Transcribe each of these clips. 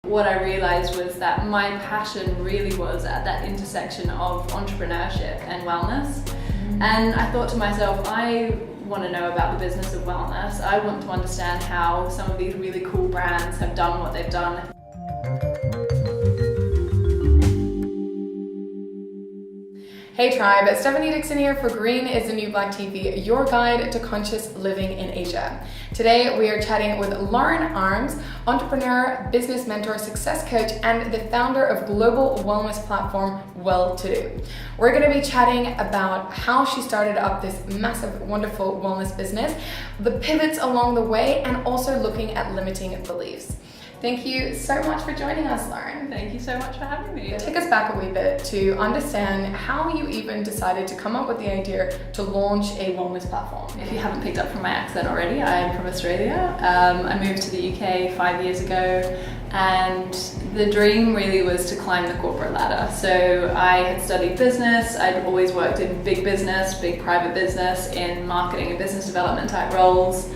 What I realized was that my passion really was at that intersection of entrepreneurship and wellness. And I thought to myself, I want to know about the business of wellness. I want to understand how some of these really cool brands have done what they've done. Hey tribe, Stephanie Dixon here for Green is the New Black TV, your guide to conscious living in Asia. Today we are chatting with Lauren Arms, entrepreneur, business mentor, success coach, and the founder of global wellness platform Welltodo. We're going to be chatting about how she started up this massive, wonderful wellness business, the pivots along the way, and also looking at limiting beliefs. Thank you so much for joining us, Lauren. Thank you so much for having me. Take us back a wee bit to understand how you even decided to come up with the idea to launch a wellness platform. If you haven't picked up from my accent already, I am from Australia. I moved to the UK 5 years ago, and the dream really was to climb the corporate ladder. So I had studied business. I'd always worked in big business, big private business, in marketing and business development type roles.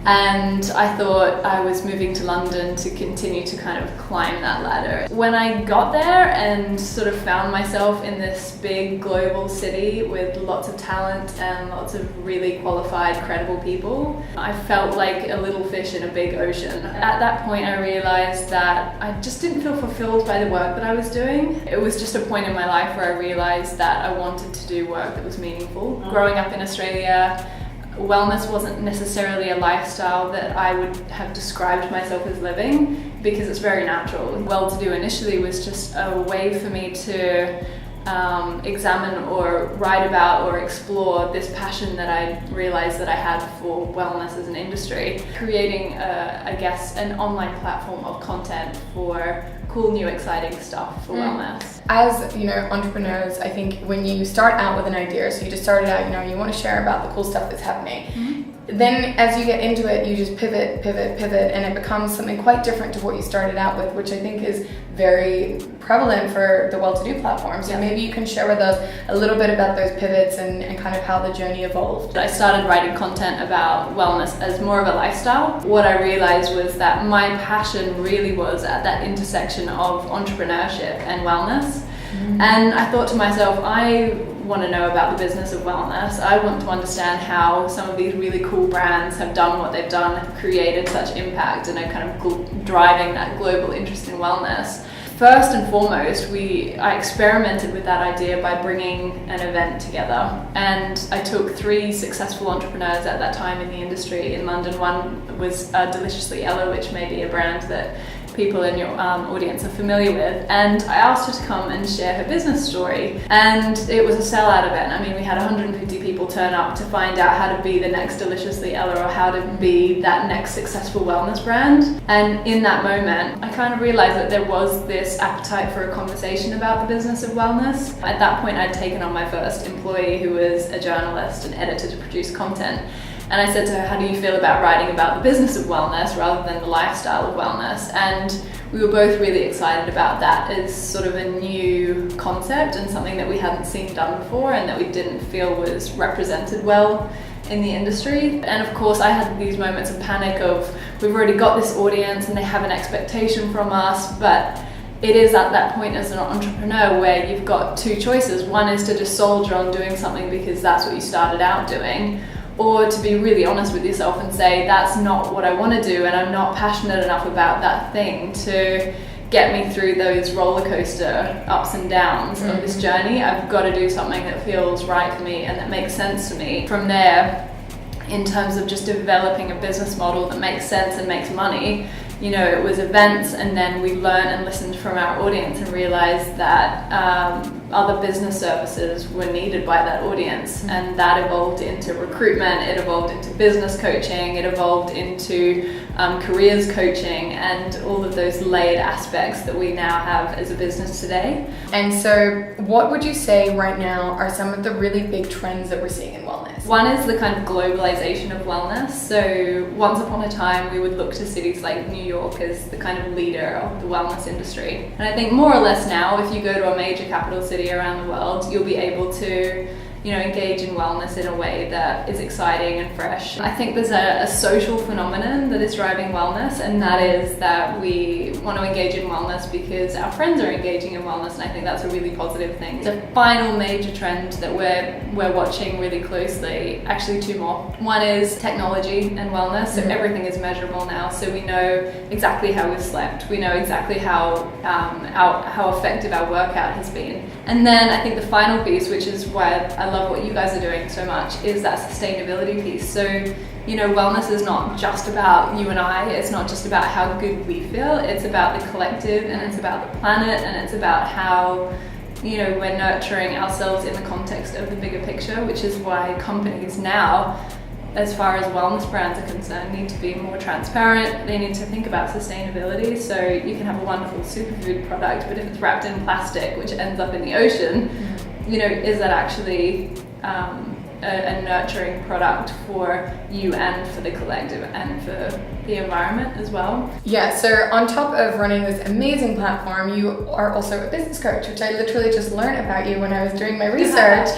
And I thought I was moving to London to continue to kind of climb that ladder. When I got there and sort of found myself in this big global city with lots of talent and lots of really qualified, credible people, I felt like a little fish in a big ocean. At that point, I realized that I just didn't feel fulfilled by the work that I was doing. It was just a point in my life where I realized that I wanted to do work that was meaningful. Growing up in Australia, wellness wasn't necessarily a lifestyle that I would have described myself as living because it's very natural. Welltodo initially was just a way for me to examine or write about or explore this passion that I realized that I had for wellness as an industry, creating I guess an online platform of content for cool, new, exciting stuff for wellness. As entrepreneurs, I think when you start out with an idea, so you just started out, you want to share about the cool stuff that's happening. Then as you get into it, you just pivot, and it becomes something quite different to what you started out with, which I think is very prevalent for the Welltodo platform. So maybe you can share with us a little bit about those pivots and kind of how the journey evolved. I started writing content about wellness as more of a lifestyle. What I realized was that my passion really was at that intersection of entrepreneurship and wellness. And I thought to myself, I want to know about the business of wellness. I want to understand how some of these really cool brands have done what they've done, have created such impact, and are kind of driving that global interest in wellness. First and foremost, I experimented with that idea by bringing an event together. And I took 3 successful entrepreneurs at that time in the industry in London. One was Deliciously Ella, which may be a brand that people in your audience are familiar with, and I asked her to come and share her business story, and it was a sellout event. I mean, we had 150 people turn up to find out how to be the next Deliciously Ella or how to be that next successful wellness brand. And in that moment, I kind of realized that there was this appetite for a conversation about the business of wellness. At that point, I'd taken on my first employee who was a journalist and editor to produce content. And I said to her, how do you feel about writing about the business of wellness rather than the lifestyle of wellness? And we were both really excited about that as sort of a new concept and something that we hadn't seen done before and that we didn't feel was represented well in the industry. And of course, I had these moments of panic of, we've already got this audience and they have an expectation from us, but it is at that point as an entrepreneur where you've got 2 choices. One is to just soldier on doing something because that's what you started out doing, or to be really honest with yourself and say, that's not what I want to do and I'm not passionate enough about that thing to get me through those roller coaster ups and downs of this journey. I've got to do something that feels right for me and that makes sense to me. From there, in terms of just developing a business model that makes sense and makes money, it was events, and then we learned and listened from our audience and realized that other business services were needed by that audience, and that evolved into recruitment, it evolved into business coaching, it evolved into careers coaching, and all of those layered aspects that we now have as a business today. And so what would you say right now are some of the really big trends that we're seeing in wellness? One is the kind of globalization of wellness. So once upon a time, we would look to cities like New York as the kind of leader of the wellness industry. And I think more or less now, if you go to a major capital city around the world, you'll be able to engage in wellness in a way that is exciting and fresh. I think there's a social phenomenon that is driving wellness, and that is that we want to engage in wellness because our friends are engaging in wellness, and I think that's a really positive thing. The final major trend that we're watching really closely, actually two more. One is technology and wellness, so everything is measurable now, so we know exactly how we've slept, we know exactly how effective our workout has been. And then I think the final piece, which is why I love what you guys are doing so much, is that sustainability piece. So, wellness is not just about you and I, it's not just about how good we feel, it's about the collective, and it's about the planet, and it's about how we're nurturing ourselves in the context of the bigger picture, which is why companies now, as far as wellness brands are concerned, need to be more transparent. They need to think about sustainability. So you can have a wonderful superfood product, but if it's wrapped in plastic, which ends up in the ocean, is that actually a nurturing product for you and for the collective and for the environment as well? Yeah, so on top of running this amazing platform, you are also a business coach, which I literally just learned about you when I was doing my research,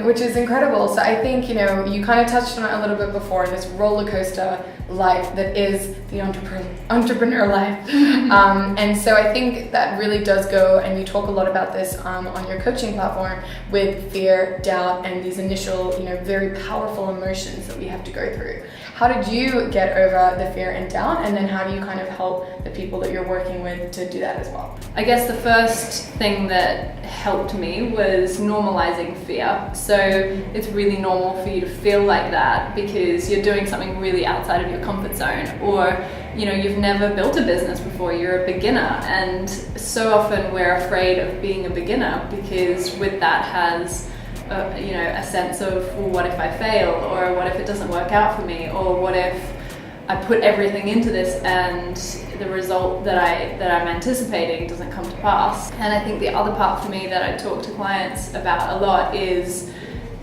which is incredible. So I think, you kind of touched on it a little bit before, this roller coaster life that is the entrepreneur life. And so I think that really does go, and you talk a lot about this on your coaching platform, with fear, doubt, and these initial, very powerful emotions that we have to go through. How did you get over the fear and doubt, and then how do you kind of help the people that you're working with to do that as well? I guess the first thing that helped me was normalizing fear. So it's really normal for you to feel like that because you're doing something really outside of your comfort zone, or you've never built a business before, you're a beginner, and so often we're afraid of being a beginner because with that has a sense of, well, what if I fail, or what if it doesn't work out for me, or what if I put everything into this and the result that I'm anticipating doesn't come to pass. And I think the other part for me that I talk to clients about a lot is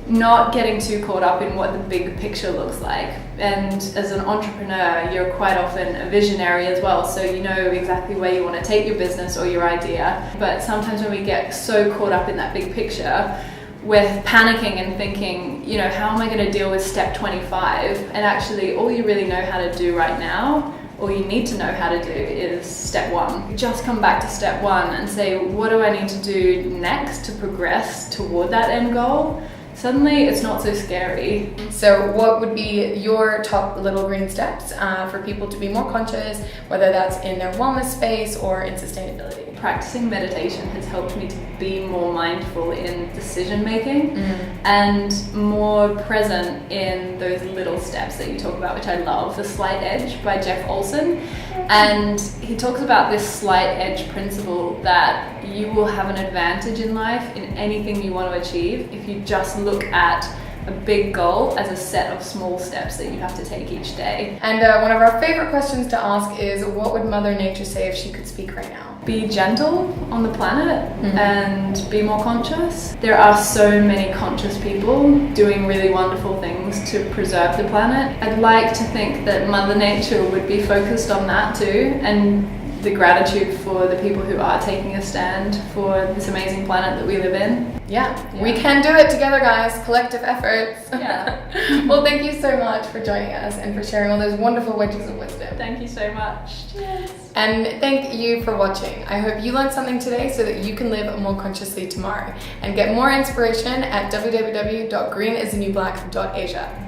not getting too caught up in what the big picture looks like. And as an entrepreneur, you're quite often a visionary as well, so you know exactly where you want to take your business or your idea. But sometimes when we get so caught up in that big picture, we're panicking and thinking, how am I going to deal with step 25? And actually, all you really know how to do right now, all you need to know how to do, is step 1. Just come back to step 1 and say, what do I need to do next to progress toward that end goal? Suddenly, it's not so scary. So what would be your top little green steps for people to be more conscious, whether that's in their wellness space or in sustainability? Practicing meditation has helped me to be more mindful in decision making and more present in those little steps that you talk about, which I love. The Slight Edge by Jeff Olson. And he talks about this slight edge principle that you will have an advantage in life in anything you want to achieve if you just look at a big goal as a set of small steps that you have to take each day. And one of our favorite questions to ask is, what would Mother Nature say if she could speak right now? Be gentle on the planet and be more conscious. There are so many conscious people doing really wonderful things to preserve the planet. I'd like to think that Mother Nature would be focused on that too, and the gratitude for the people who are taking a stand for this amazing planet that we live in. Yeah. We can do it together, guys. Collective efforts. Yeah. Well, thank you so much for joining us and for sharing all those wonderful wedges of wisdom. Thank you so much. Cheers. And thank you for watching. I hope you learned something today so that you can live more consciously tomorrow. And get more inspiration at www.greenisthenewblack.asia.